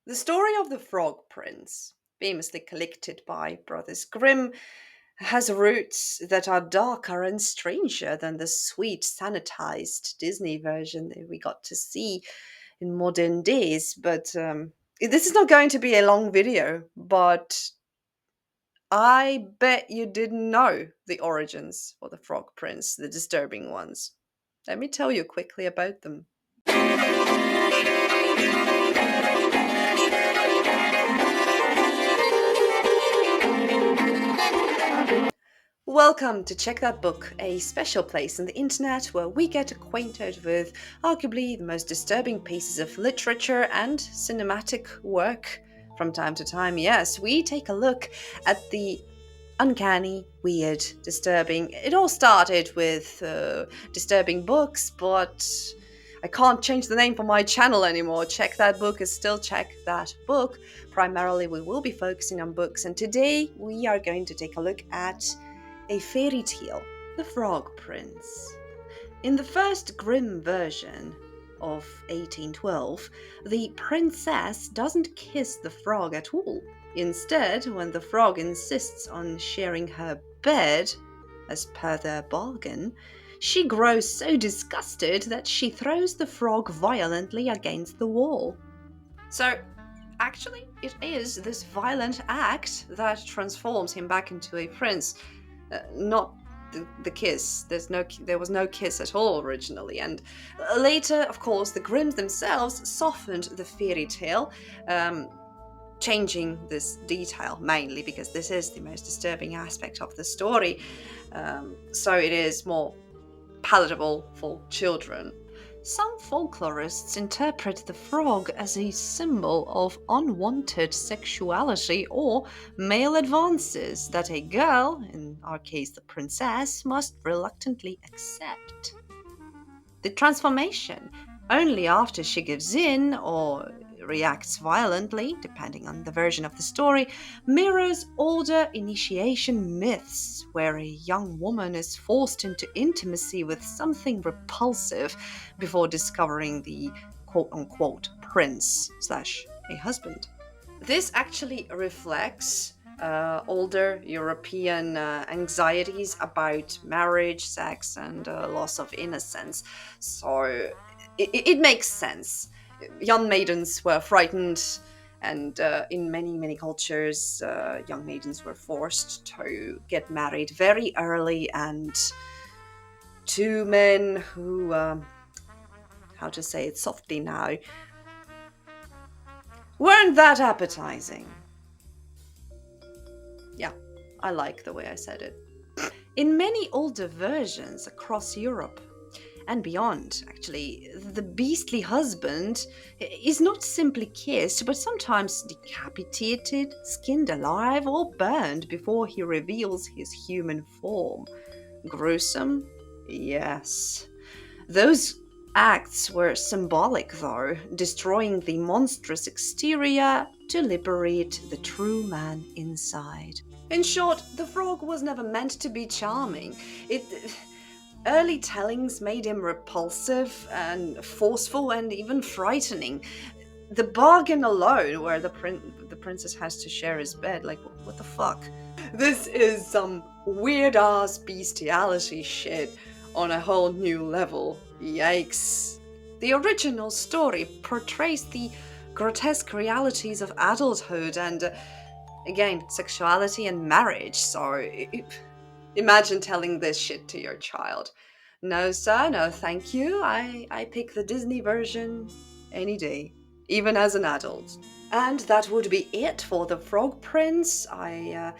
The story of the Frog Prince, famously collected by Brothers Grimm, has roots that are darker and stranger than the sweet, sanitized Disney version that we got to see in modern days. But this is not going to be a long video, but I bet you didn't know the origins for the Frog Prince, the disturbing ones. Let me tell you quickly about them. Welcome to Check That Book, a special place on the internet where we get acquainted with arguably the most disturbing pieces of literature and cinematic work. From time to time, yes, we take a look at the uncanny, weird, disturbing. It all started with disturbing books, but I can't change the name for my channel anymore. Check That Book is still Check That Book. Primarily, we will be focusing on books, and today we are going to take a look at a fairy tale, The Frog Prince. In the first Grimm version of 1812, the princess doesn't kiss the frog at all. Instead, when the frog insists on sharing her bed, as per their bargain, she grows so disgusted that she throws the frog violently against the wall. So, actually, it is this violent act that transforms him back into a prince, not the kiss. There was no kiss at all originally, and later, of course, the Grimms themselves softened the fairy tale, changing this detail mainly because this is the most disturbing aspect of the story. So it is more palatable for children. Some folklorists interpret the frog as a symbol of unwanted sexuality or male advances that a girl, in our case the princess, must reluctantly accept. The transformation, only after she gives in or reacts violently, depending on the version of the story, mirrors older initiation myths where a young woman is forced into intimacy with something repulsive before discovering the quote unquote prince slash a husband. This actually reflects older European anxieties about marriage, sex, and loss of innocence. So it makes sense. Young maidens were frightened, and in many, many cultures, young maidens were forced to get married very early and to men who, how to say it softly now, weren't that appetizing. Yeah, I like the way I said it. In many older versions across Europe and beyond, actually, the beastly husband is not simply kissed, but sometimes decapitated, skinned alive, or burned before he reveals his human form. Gruesome? Yes. Those acts were symbolic, though, destroying the monstrous exterior to liberate the true man inside. In short, the frog was never meant to be charming. Early tellings made him repulsive and forceful and even frightening. The bargain alone, where the princess has to share his bed, like what the fuck? This is some weird ass bestiality shit on a whole new level. Yikes. The original story portrays the grotesque realities of adulthood and, again, sexuality and marriage. So imagine telling this shit to your child. No, sir, no, thank you. I pick the Disney version any day, even as an adult. And that would be it for the Frog Prince. I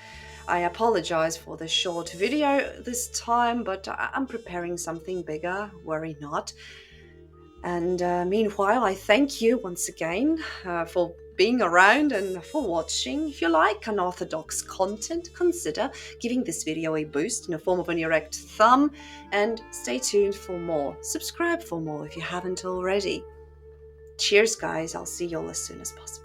apologize for the short video this time, but I'm preparing something bigger, worry not. And meanwhile, I thank you once again for being around and for watching. If you like unorthodox content, consider giving this video a boost in the form of an erect thumb, and stay tuned for more. Subscribe for more if you haven't already. Cheers, guys. I'll see you all as soon as possible.